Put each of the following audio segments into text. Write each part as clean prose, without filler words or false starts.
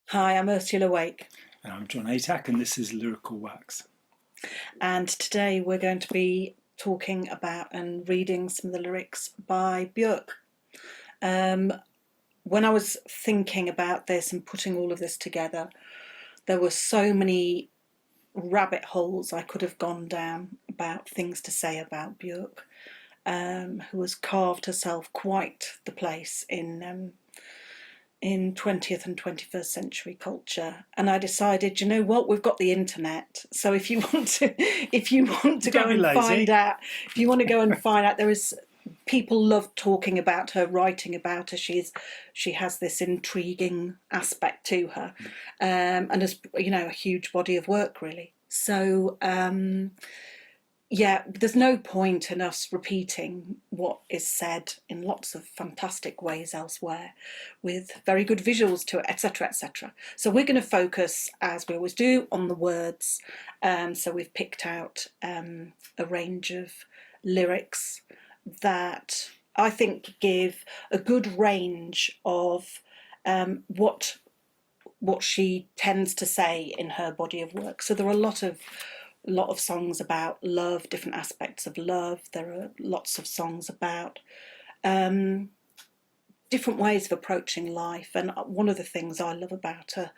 Hi, I'm Ursula Wake, And I'm John Atack, and this is Lyrical Wax. and today we're going to be talking about and reading some of the lyrics by Björk. When I was thinking about this and putting all of this together, there were so many rabbit holes I could have gone down about things to say about Björk, who has carved herself quite the place in 20th and 21st century culture. And I decided, you know what, we've got the internet, so if you want to go and find out, if you want to go and find out, there is, people love talking about her, writing about her. She has this intriguing aspect to her, and has, a huge body of work, really. So yeah, there's no point in us repeating what is said in lots of fantastic ways elsewhere, with very good visuals to it, etc., etc. So we're going to focus, as we always do, on the words. So we've picked out a range of lyrics that I think give a good range of what she tends to say in her body of work. So there are a lot of songs about love, different aspects of love. There are lots of songs about different ways of approaching life. And one of the things I love about her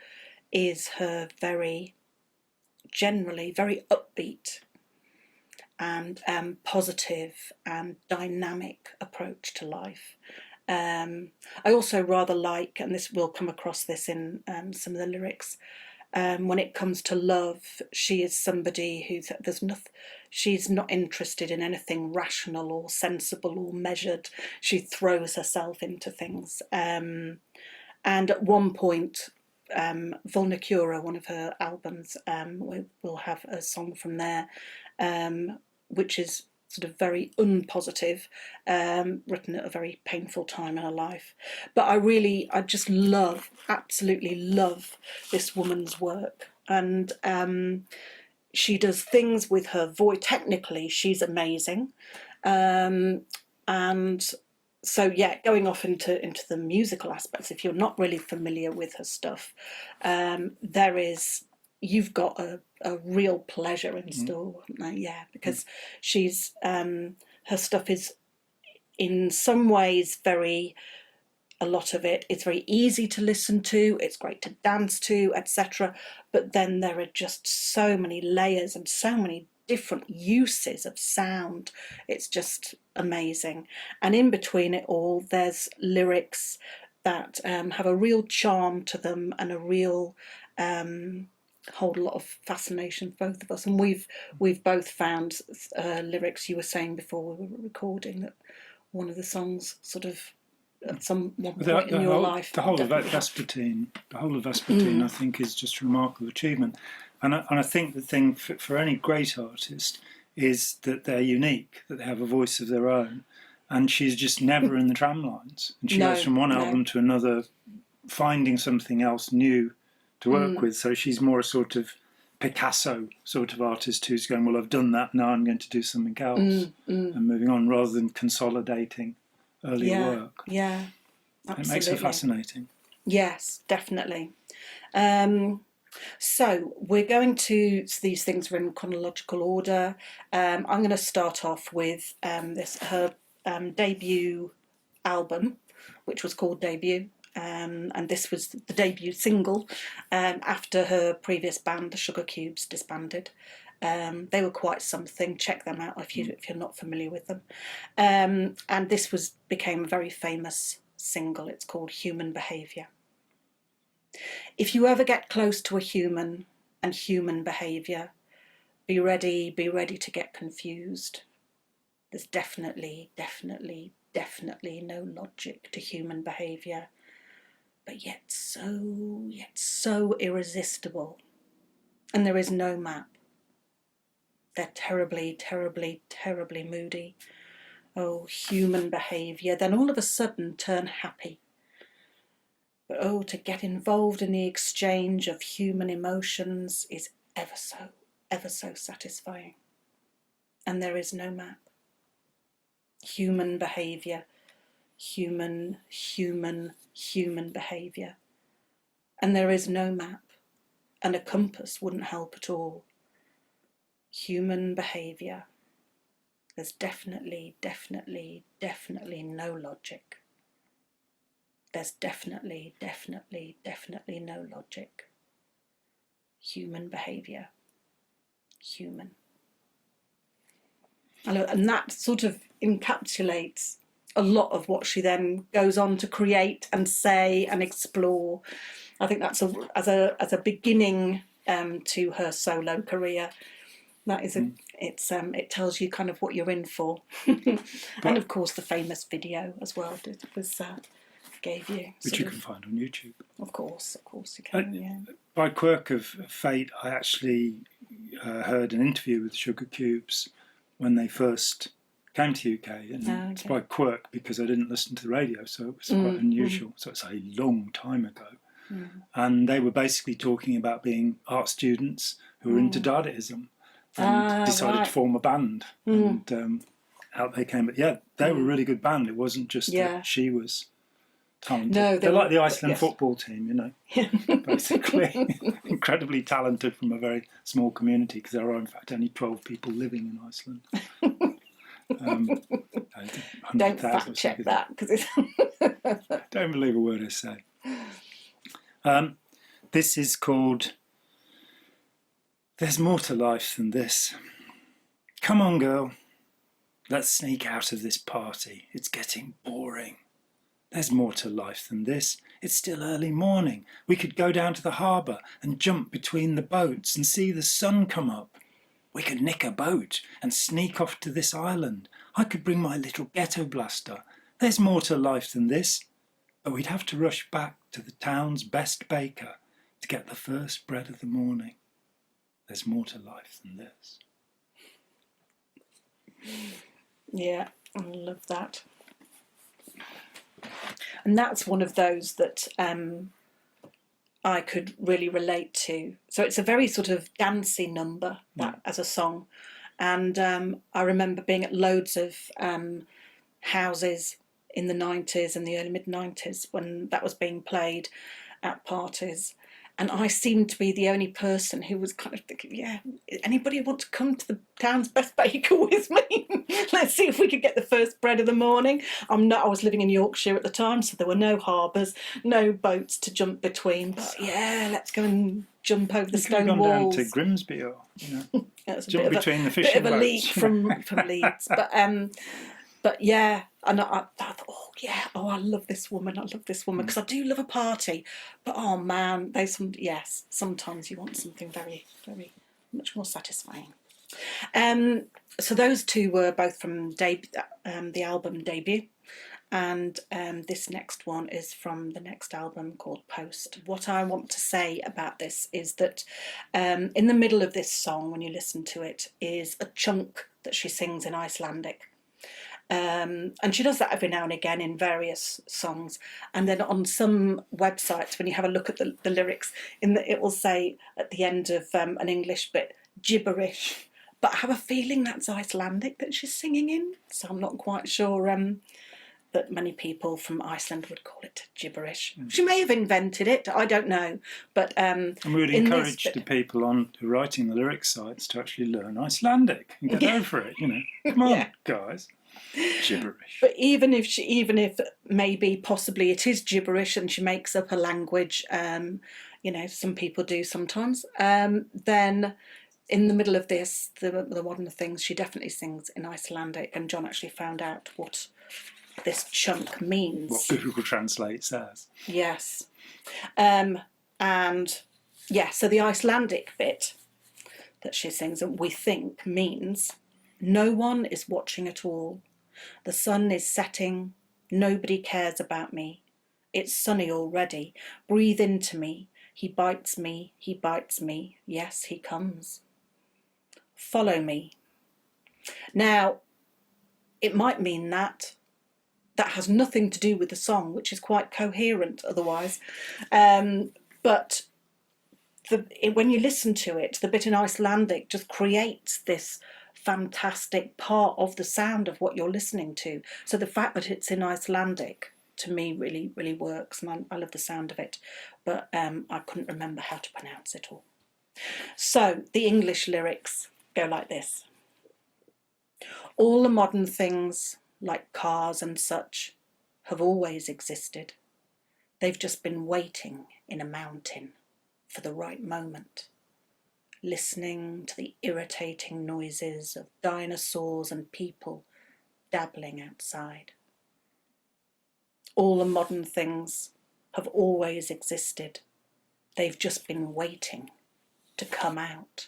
is her generally very upbeat and positive and dynamic approach to life. I also rather like, and this will come across this in some of the lyrics, when it comes to love, she is somebody she's not interested in anything rational or sensible or measured. She throws herself into things. And at one point, Vulnicura, one of her albums, we'll have a song from there, which is sort of very unpositive, written at a very painful time in her life. But I just absolutely love this woman's work. And she does things with her voice. Technically, she's amazing. And so, yeah, going off into the musical aspects, if you're not really familiar with her stuff, you've got a real pleasure in store, yeah, because she's her stuff is in some ways a lot of it, it's very easy to listen to, it's great to dance to, etc. But then there are just so many layers and so many different uses of sound. It's just amazing. And in between it all, there's lyrics that have a real charm to them and a real hold a lot of fascination for both of us. And we've both found lyrics, you were saying before we were recording, that one of the songs sort of at one point in your life. The whole of Vespertine, I think, is just a remarkable achievement. And I think the thing for any great artist is that they're unique, that they have a voice of their own. And she's just never in the tram lines. And she goes from one album to another, finding something else new to work with. So she's more a sort of Picasso sort of artist who's going, well, I've done that, now I'm going to do something else and moving on, rather than consolidating earlier work. Yeah, absolutely. It makes her fascinating. Yes, definitely. So we're going to, these things are in chronological order. I'm going to start off with her debut album, which was called Debut. And this was the debut single after her previous band, the Sugarcubes, disbanded. They were quite something. Check them out if you're not familiar with them. And this became a very famous single. It's called Human Behaviour. If you ever get close to a human and human behaviour, be ready to get confused. There's definitely no logic to human behaviour, but yet so irresistible. And there is no map. They're terribly moody. Oh, human behaviour. Then all of a sudden turn happy. But oh, to get involved in the exchange of human emotions is ever so satisfying. And there is no map. Human behaviour. Human behaviour. and there is no map, and a compass wouldn't help at all. Human behaviour. There's definitely no logic. There's definitely no logic. Human behaviour. Human. And that sort of encapsulates a lot of what she then goes on to create and say and explore. I think that's as a beginning to her solo career. That is it tells you kind of what you're in for. And of course the famous video as well was gave you, which you can find on YouTube. Of course you can. Yeah. By quirk of fate, I actually heard an interview with Sugarcubes when they first came to UK, and it's by quirk because I didn't listen to the radio, so it was quite unusual. So it's a long time ago, and they were basically talking about being art students who were into Dadaism and decided to form a band, and out they came. But yeah, they were a really good band. It wasn't just that she was talented. No, they're like the Iceland football team, you know, basically. Incredibly talented from a very small community, because there are in fact only 12 people living in Iceland. Don't fact check that, because it's don't believe a word I say. This is called There's More to Life Than This. Come on, girl, let's sneak out of this party. It's getting boring. There's more to life than this. It's still early morning. We could go down to the harbour and jump between the boats and see the sun come up. We could nick a boat and sneak off to this island. I could bring my little ghetto blaster. There's more to life than this. But we'd have to rush back to the town's best baker to get the first bread of the morning. There's more to life than this. Yeah, I love that. And that's one of those that I could really relate to. So it's a very sort of dancey number, that as a song. And I remember being at loads of houses in the 90s and the early mid-90s when that was being played at parties. And I seemed to be the only person who was kind of thinking, yeah, anybody want to come to the town's best baker with me? Let's see if we could get the first bread of the morning. I was living in Yorkshire at the time, so there were no harbours, no boats to jump between. But yeah, let's go and jump over the stone walls. Down to Grimsby or, jump between the bit fishing of a boats. leap from Leeds. But yeah, and I thought, I love this woman. Because I do love a party. But oh man, sometimes you want something very, very much more satisfying. So those two were both from the album Debut, and this next one is from the next album called Post. What I want to say about this is that in the middle of this song, when you listen to it, is a chunk that she sings in Icelandic. And she does that every now and again in various songs. And then on some websites, when you have a look at the lyrics, it will say at the end of an English bit, gibberish. But I have a feeling that's Icelandic that she's singing in. So I'm not quite sure that many people from Iceland would call it gibberish. She may have invented it, I don't know. But and we would encourage the people who are writing the lyrics sites to actually learn Icelandic and get over it, Come on, guys. Gibberish. But even if maybe possibly it is gibberish and she makes up a language, some people do sometimes, then in the middle of this, the one of the things, she definitely sings in Icelandic, and John actually found out what this chunk means. What Google Translate says. Yes. So the Icelandic bit that she sings, and we think means, no one is watching at all. The sun is setting. Nobody cares about me. It's sunny already. Breathe into me. He bites me. He bites me. Yes, he comes. Follow me. Now, it might mean that has nothing to do with the song, which is quite coherent otherwise. But when you listen to it, the bit in Icelandic just creates this fantastic part of the sound of what you're listening to. So the fact that it's in Icelandic to me really, really works, and I love the sound of it, but I couldn't remember how to pronounce it all. So the English lyrics go like this. All the modern things, like cars and such, have always existed. They've just been waiting in a mountain for the right moment, listening to the irritating noises of dinosaurs and people dabbling outside. All the modern things have always existed. They've just been waiting to come out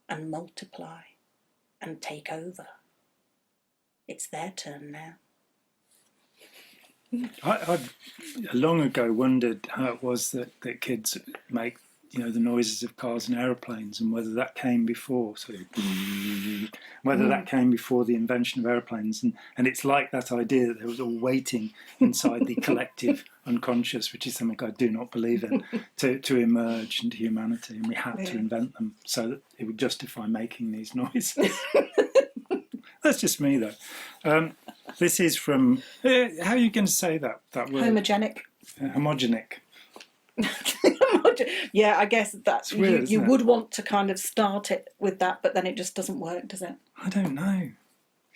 and multiply and take over. It's their turn now. I long ago wondered how it was that kids make, the noises of cars and aeroplanes, and whether that came before, that came before the invention of aeroplanes. And it's like that idea that there was all waiting inside the collective unconscious, which is something I do not believe in, to emerge into humanity, and we had to invent them so that it would justify making these noises. That's just me, though. This is from... how are you going to say that word? Homogenic. Homogenic. Yeah, I guess that's weird, you would want to kind of start it with that, but then it just doesn't work, does it? I don't know.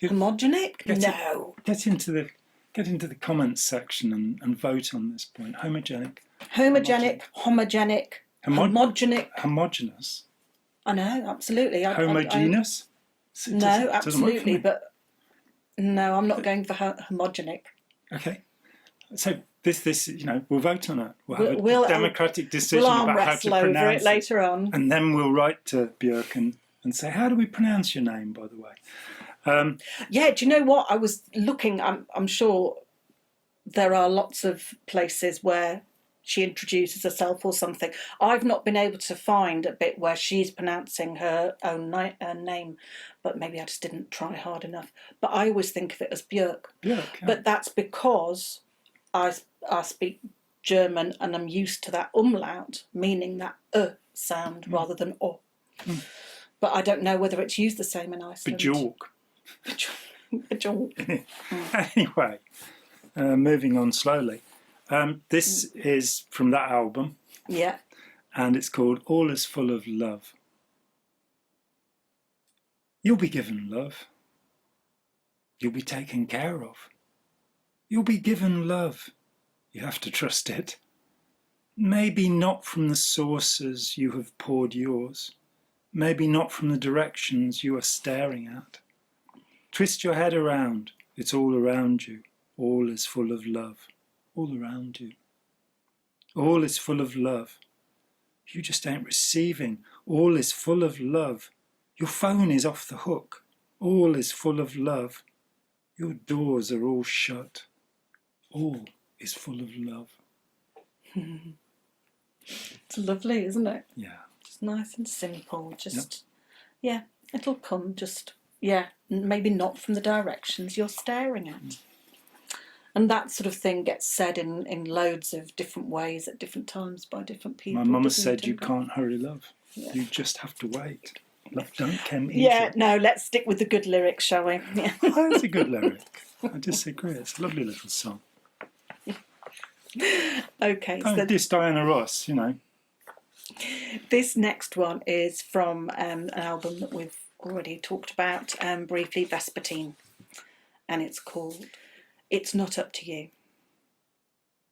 Homogenic? No. Get into the comments section and vote on this point. Homogenic. Homogenic. Homogenic. Homogeneous. I know, absolutely. Homogeneous? No, absolutely, but no, I'm not going for homogenic. Okay. So this, we'll vote on it. We'll have a democratic decision about how to pronounce over it later on. And then we'll write to Björk and say, how do we pronounce your name, by the way? Yeah, do you know what? I was looking, I'm sure there are lots of places where she introduces herself or something. I've not been able to find a bit where she's pronouncing her own name, but maybe I just didn't try hard enough. But I always think of it as Björk. Björk, yeah. But that's because I speak German and I'm used to that umlaut, meaning that sound rather than o. But I don't know whether it's used the same in Iceland. Björk. Björk. Anyway, moving on slowly. This is from that album. Yeah. And it's called All Is Full of Love. You'll be given love. You'll be taken care of. You'll be given love. You have to trust it. Maybe not from the sources you have poured yours. Maybe not from the directions you are staring at. Twist your head around. It's all around you. All is full of love. All around you. All is full of love. You just ain't receiving. All is full of love. Your phone is off the hook. All is full of love. Your doors are all shut. All is full of love. It's lovely, isn't it? Yeah. Just nice and simple. Just, yeah, it'll come just, maybe not from the directions you're staring at. And that sort of thing gets said in loads of different ways at different times by different people. My mum said you can't hurry love. Yeah. You just have to wait. Love don't come easy. Yeah, no, let's stick with the good lyrics, shall we? Yeah. Oh, that's a good lyric. I disagree. It's a lovely little song. Okay. So this Diana Ross, This next one is from an album that we've already talked about briefly, Vespertine. And it's called It's Not Up to You.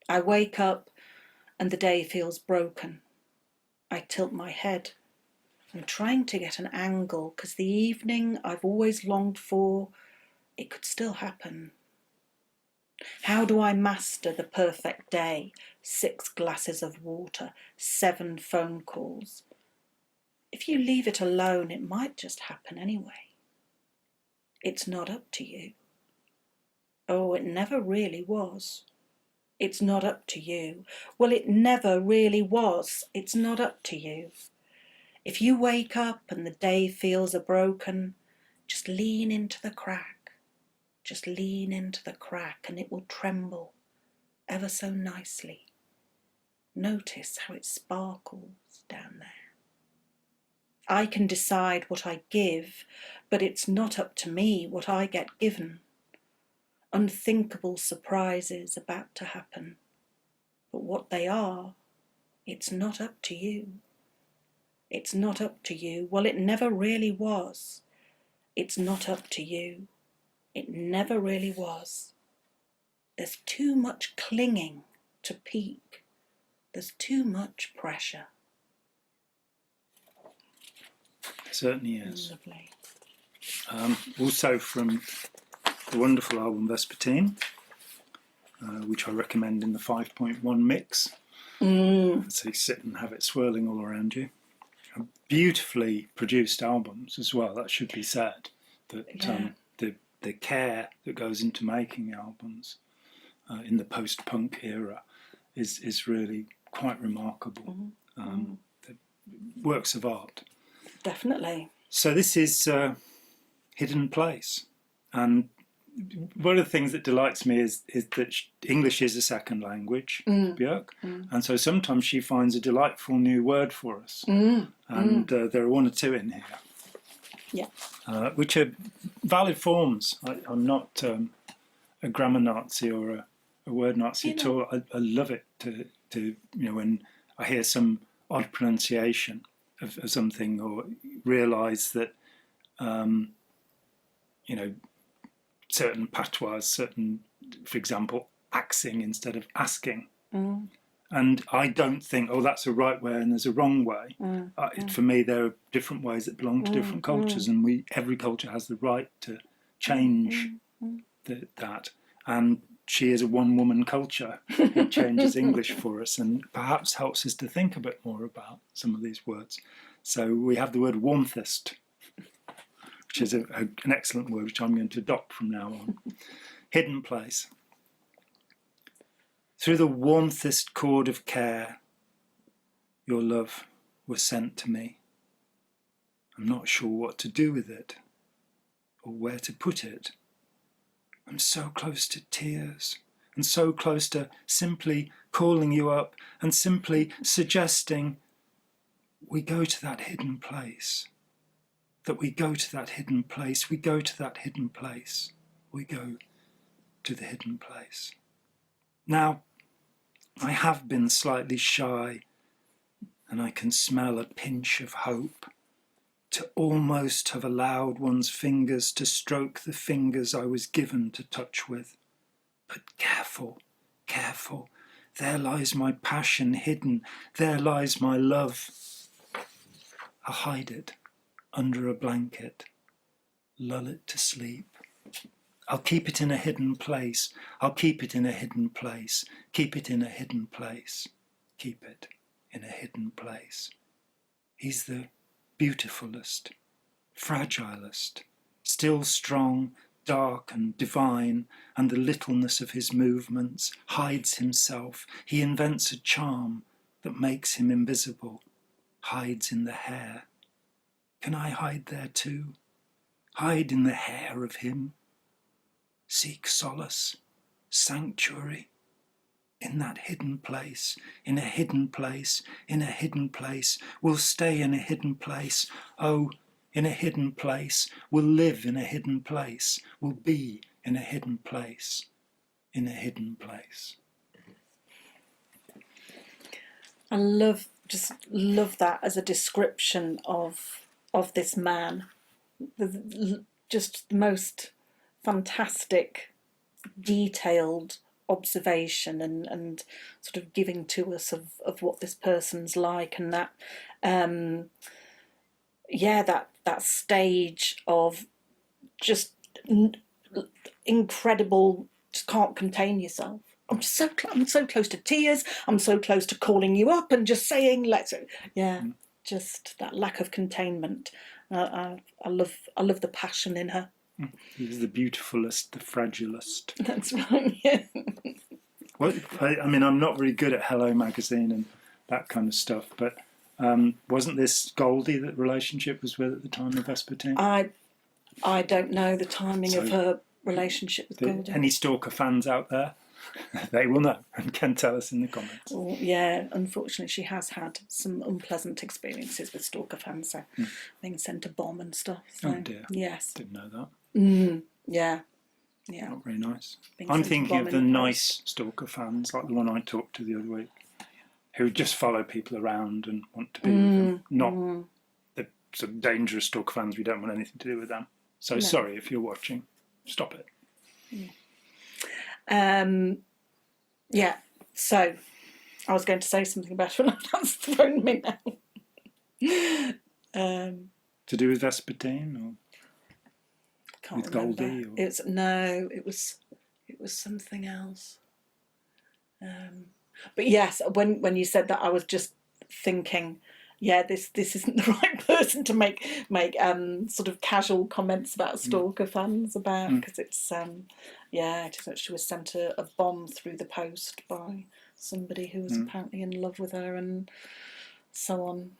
I wake up and the day feels broken. I tilt my head. I'm trying to get an angle because the evening I've always longed for, it could still happen. How do I master the perfect day? 6 glasses of water, 7 phone calls. If you leave it alone, it might just happen anyway. It's not up to you. Oh, it never really was. It's not up to you. Well, it never really was. It's not up to you. If you wake up and the day feels broken, just lean into the crack. Just lean into the crack and it will tremble ever so nicely. Notice how it sparkles down there. I can decide what I give, but it's not up to me what I get given. unthinkable surprises about to happen. But what they are, it's not up to you. It's not up to you. Well, it never really was. It's not up to you. It never really was. There's too much clinging to peak. There's too much pressure. Certainly is. Lovely. Also from the wonderful album Vespertine, which I recommend in the 5.1 mix. So you sit and have it swirling all around you. Beautifully produced albums as well, that should be said. That the care that goes into making albums in the post-punk era is really quite remarkable. The works of art. Definitely. So this is Hidden Place, and one of the things that delights me is that English is a second language, Björk, and so sometimes she finds a delightful new word for us, and there are one or two in here, which are valid forms. I'm not a grammar Nazi or a word Nazi at all. I love it to when I hear some odd pronunciation of something, or realise that certain patois, for example, axing instead of asking. And I don't think, that's a right way and there's a wrong way. For me, there are different ways that belong to different cultures, and every culture has the right to change that. And she is a one-woman culture who changes English for us and perhaps helps us to think a bit more about some of these words. So we have the word warmthist, which is an excellent word, which I'm going to adopt from now on. Hidden Place. Through the warmthest cord of care, your love was sent to me. I'm not sure what to do with it, or where to put it. I'm so close to tears, and so close to simply calling you up, and simply suggesting we go to that hidden place. That we go to that hidden place, we go to that hidden place, we go to the hidden place. Now, I have been slightly shy, and I can smell a pinch of hope, to almost have allowed one's fingers to stroke the fingers I was given to touch with. But careful, careful, there lies my passion hidden, there lies my love. I'll hide it under a blanket, lull it to sleep. I'll keep it in a hidden place, I'll keep it in a hidden place, keep it in a hidden place, keep it in a hidden place. He's the beautifulest, fragilest, still strong, dark and divine, and the littleness of his movements hides himself. He invents a charm that makes him invisible, hides in the hair. Can I hide there too? Hide in the hair of him? Seek solace, sanctuary, in that hidden place, in a hidden place, in a hidden place. We'll stay in a hidden place. Oh, in a hidden place. We'll live in a hidden place. We'll be in a hidden place, in a hidden place. I just love that as a description of this man. Just the most fantastic, detailed observation and sort of giving to us of what this person's like, and that that stage of just incredible, just can't contain yourself. I'm so close to tears. I'm so close to calling you up and just saying just that lack of containment. I love the passion in her. He's the beautifulest, the fragilest. That's right. Yeah. Well, I mean, I'm not really good at Hello Magazine and that kind of stuff, but wasn't this Goldie that relationship was with at the time of Vespertine? I don't know the timing of her relationship with Goldie. Any Stalker fans out there? They will know and can tell us in the comments. Well, yeah, unfortunately, she has had some unpleasant experiences with Stalker fans, so being sent a bomb and stuff. So, oh dear. Yes. Didn't know that. Yeah. Yeah. Not very nice. Being I'm sent a thinking bomb of in the the nice Stalker fans, like the one I talked to the other week, who just follow people around and want to be with them, not the sort of dangerous Stalker fans. We don't want anything to do with them. So sorry if you're watching, stop it. Yeah. So I was going to say something about it, and that's thrown me now. To do with Vespertine or Can't with remember. Goldie? Or... It was something else. But yes, when you said that, I was just thinking, yeah, this isn't the right person to make sort of casual comments about Stalker fans about, because it's it is. She was sent a bomb through the post by somebody who was apparently in love with her and so on.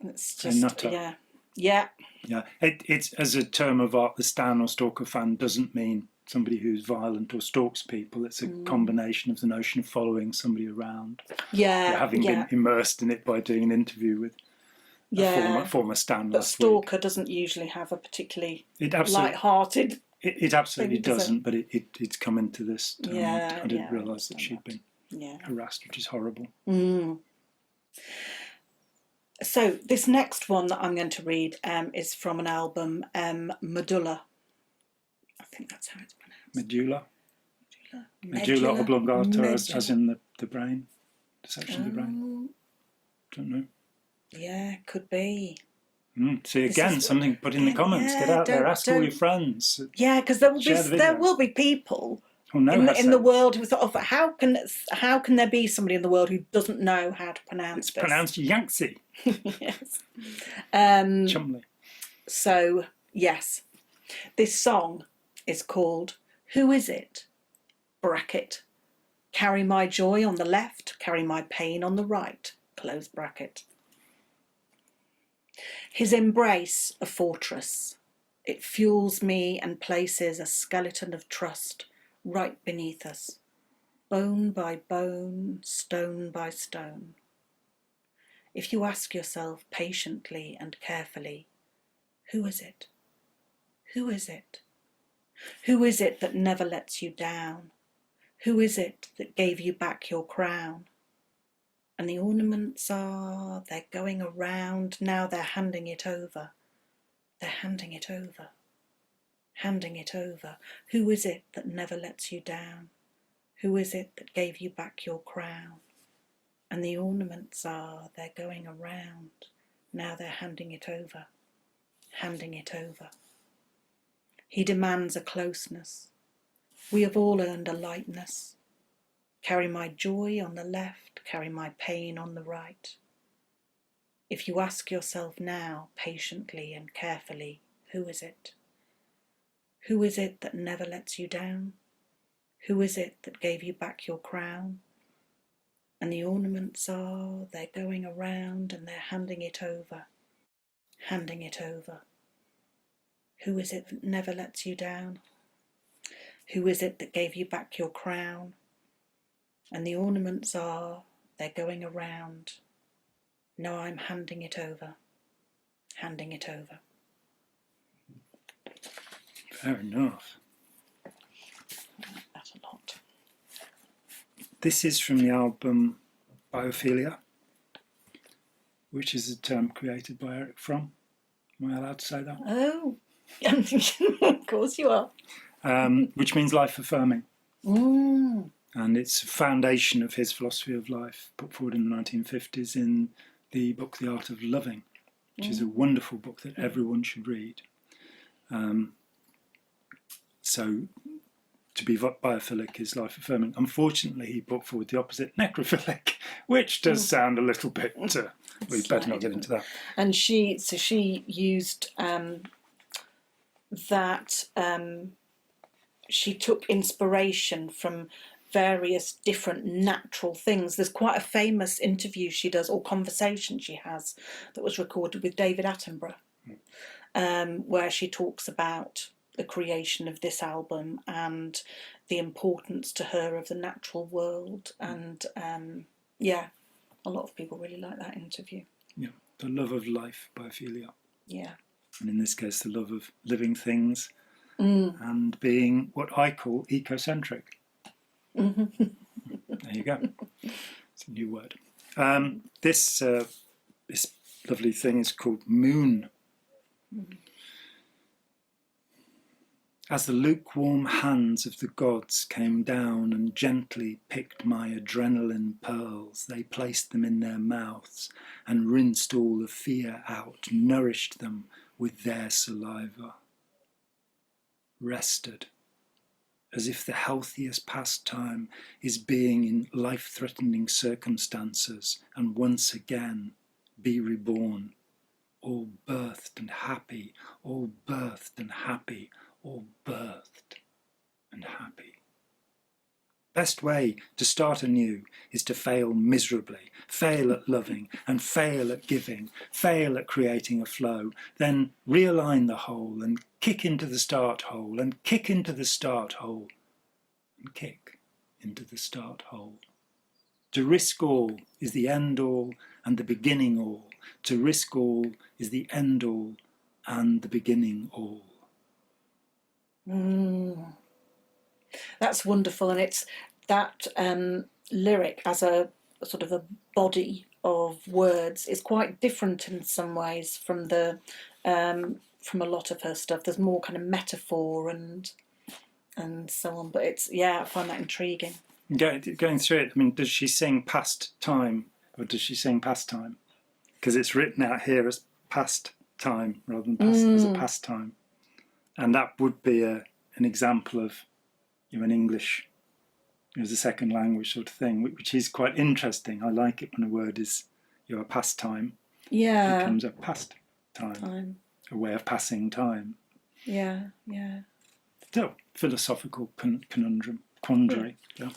It's just yeah. It's as a term of art, the stan or Stalker fan doesn't mean somebody who's violent or stalks people. It's a combination of the notion of following somebody around, having been immersed in it by doing an interview with a former stan. But stalker doesn't usually have a particularly light-hearted. It absolutely doesn't, but it's come into this term. I didn't realise that she'd been harassed, which is horrible. So this next one that I'm going to read is from an album, Medulla. I think that's how it's pronounced. Medulla oblongata, as in the brain, the section of the brain. Don't know. Yeah, could be. See, again, something put in the comments. Get out there, ask all your friends. Yeah, because there will be people in the world who thought, how can there be somebody in the world who doesn't know how to pronounce this? It's pronounced Yangtze. Yes. Chumley. So, yes. This song is called Who Is It? Bracket. Carry my joy on the left, carry my pain on the right. Close bracket. His embrace a fortress. It fuels me and places a skeleton of trust right beneath us, bone by bone, stone by stone. If you ask yourself patiently and carefully, who is it? Who is it? Who is it that never lets you down? Who is it that gave you back your crown? And the ornaments they're going around, now they're handing it over. They're handing it over. Handing it over. Who is it that never lets you down? Who is it that gave you back your crown? And the ornaments they're going around, now they're handing it over. Handing it over. He demands a closeness. We have all earned a lightness. Carry my joy on the left, carry my pain on the right. If you ask yourself now, patiently and carefully, who is it? Who is it that never lets you down? Who is it that gave you back your crown? And the ornaments they're going around and they're handing it over. Handing it over. Who is it that never lets you down? Who is it that gave you back your crown? And the ornaments they're going around. No, I'm handing it over. Handing it over. Fair enough. I like that a lot. This is from the album Biophilia, which is a term created by Eric Fromm. Am I allowed to say that? Oh, of course you are. Which means life affirming. And it's a foundation of his philosophy of life, put forward in the 1950s in the book The Art of Loving, which is a wonderful book that everyone should read. So to be biophilic is life affirming. Unfortunately, he put forward the opposite, necrophilic, which does sound a little bit... we better not get into that. And she used that... she took inspiration from various different natural things. There's quite a famous interview she does, or conversation she has, that was recorded with David Attenborough, where she talks about the creation of this album and the importance to her of the natural world. And a lot of people really like that interview. Yeah, the love of life, biophilia. Yeah. And in this case, the love of living things and being what I call ecocentric. There you go. It's a new word. This lovely thing is called Moon. As the lukewarm hands of the gods came down and gently picked my adrenaline pearls, they placed them in their mouths and rinsed all the fear out, nourished them with their saliva. Rested, as if the healthiest pastime is being in life-threatening circumstances and once again be reborn, all birthed and happy, all birthed and happy, all birthed and happy. Best way to start anew is to fail miserably, fail at loving and fail at giving, fail at creating a flow, then realign the whole and kick into the start hole and kick into the start hole and kick into the start hole. To risk all is the end all and the beginning all. To risk all is the end all and the beginning all. That's wonderful, and it's that lyric as a sort of a body of words is quite different in some ways from the from a lot of her stuff. There's more kind of metaphor and so on, but it's, I find that intriguing. Going through it, I mean, does she sing past time or does she sing pastime? Because it's written out here as past time rather than past as a pastime. And that would be an example of an English as a second language sort of thing, which is quite interesting. I like it when a word is a pastime. Yeah. It becomes a pastime, a way of passing time. Yeah. So, philosophical conundrum, quandary. Yeah.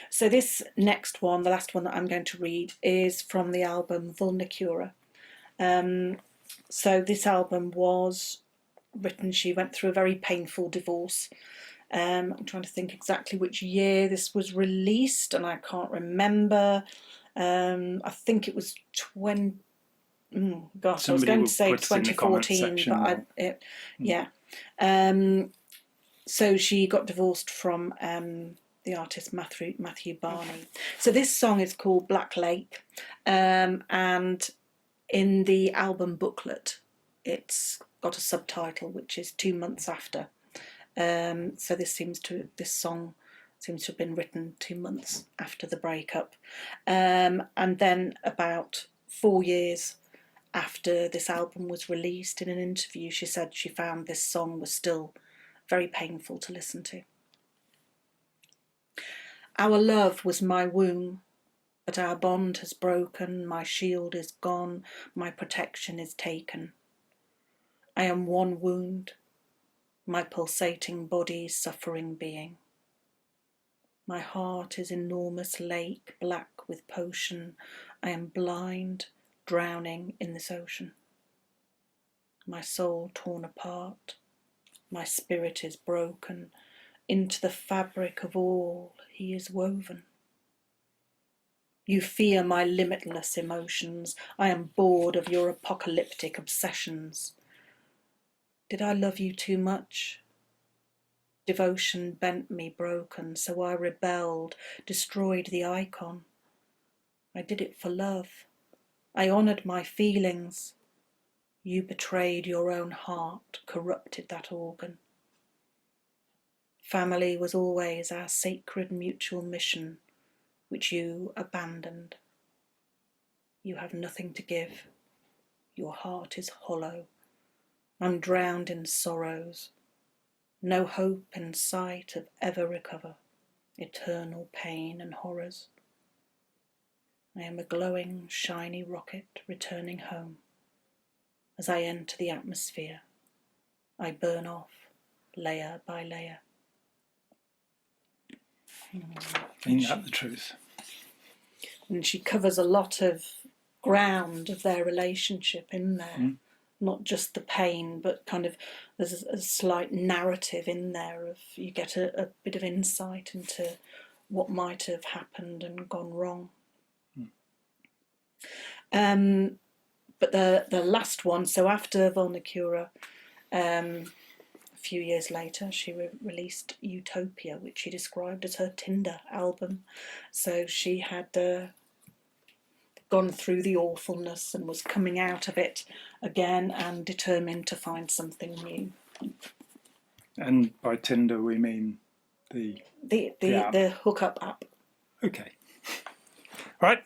So this next one, the last one that I'm going to read, is from the album Vulnicura. So this album was written, she went through a very painful divorce. I'm trying to think exactly which year this was released, and I can't remember. I think it was I was going to say 2014, but so she got divorced from the artist Matthew Barney. So this song is called Black Lake, and in the album booklet it's got a subtitle which is 2 months after. So this song seems to have been written 2 months after the breakup, and then about 4 years after this album was released, in an interview she said she found this song was still very painful to listen to. Our love was my womb, but our bond has broken, my shield is gone, my protection is taken. I am one wound, my pulsating body suffering being. My heart is enormous lake, black with potion. I am blind, drowning in this ocean. My soul torn apart, my spirit is broken. Into the fabric of all he is woven. You fear my limitless emotions. I am bored of your apocalyptic obsessions. Did I love you too much? Devotion bent me broken, so I rebelled, destroyed the icon. I did it for love. I honoured my feelings. You betrayed your own heart, corrupted that organ. Family was always our sacred mutual mission, which you abandoned. You have nothing to give. Your heart is hollow. I'm drowned in sorrows. No hope in sight of ever recover. Eternal pain and horrors. I am a glowing, shiny rocket returning home. As I enter the atmosphere, I burn off layer by layer. Ain't that the truth? And she covers a lot of ground of their relationship in there. Not just the pain, but kind of there's a slight narrative in there of, you get a bit of insight into what might have happened and gone wrong. But the last one, so after Volnicura, a few years later, she released Utopia, which she described as her Tinder album. So she had gone through the awfulness and was coming out of it again and determined to find something new. And by Tinder we mean the hookup app. Okay. Right.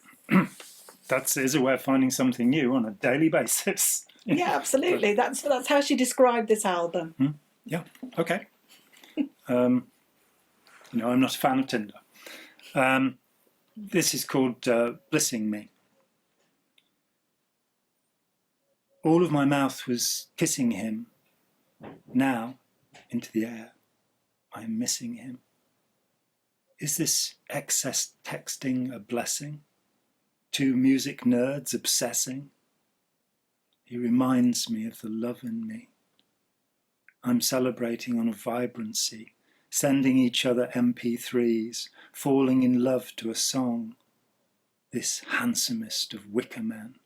That is a way of finding something new on a daily basis. Yeah, absolutely. That's how she described this album. Yeah. Okay. I'm not a fan of Tinder. This is called Blissing Me. All of my mouth was kissing him. Now, into the air, I am missing him. Is this excess texting a blessing? Two music nerds obsessing? He reminds me of the love in me. I'm celebrating on a vibrancy, sending each other MP3s, falling in love to a song. This handsomest of wicker men.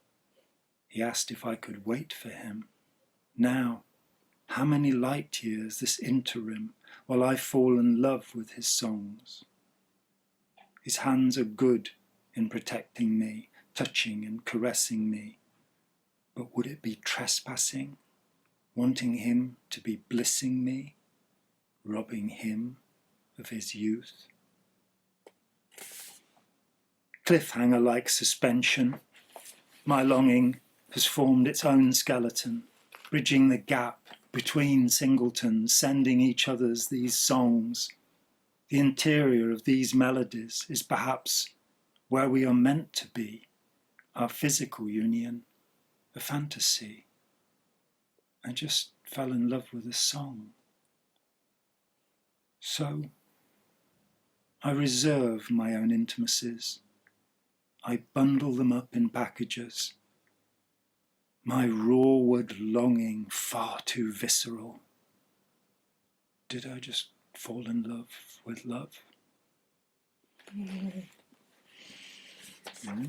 He asked if I could wait for him. Now, how many light years this interim while I fall in love with his songs? His hands are good in protecting me, touching and caressing me. But would it be trespassing, wanting him to be blissing me, robbing him of his youth? Cliffhanger-like suspension, my longing has formed its own skeleton, bridging the gap between singletons, sending each other's these songs. The interior of these melodies is perhaps where we are meant to be, our physical union, a fantasy. I just fell in love with a song. So I reserve my own intimacies. I bundle them up in packages. My rawward longing far too visceral. Did I just fall in love with love?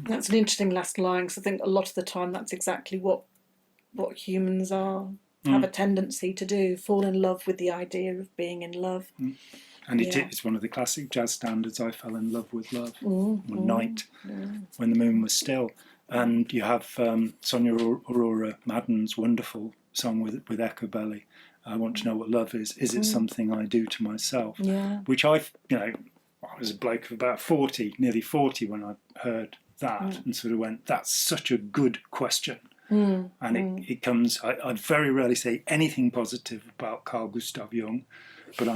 That's an interesting last line, because I think a lot of the time that's exactly what humans are, have a tendency to do, fall in love with the idea of being in love. And it's one of the classic jazz standards, I fell in love with love, one night when the moon was still. And you have Sonia Aurora Madden's wonderful song with Echobelly, I Want to Know What Love Is. Is it something I do to myself? Yeah. Which I was a bloke of about 40, nearly 40 when I heard that and sort of went, that's such a good question. And it comes, I very rarely say anything positive about Carl Gustav Jung, but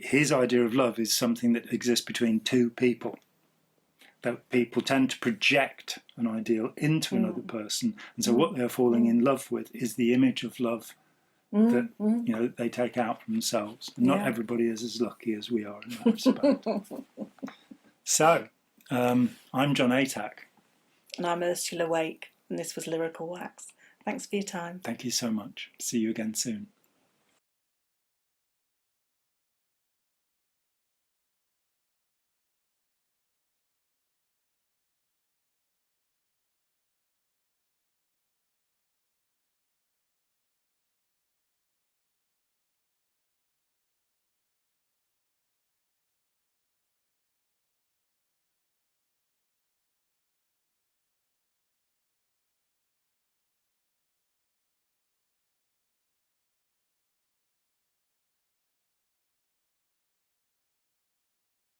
his idea of love is something that exists between two people. That people tend to project an ideal into another person, and so what they're falling in love with is the image of love that they take out for themselves. And not everybody is as lucky as we are in that respect. So, I'm John Atack. And I'm Ursula Wake, and this was Lyrical Wax. Thanks for your time. Thank you so much. See you again soon.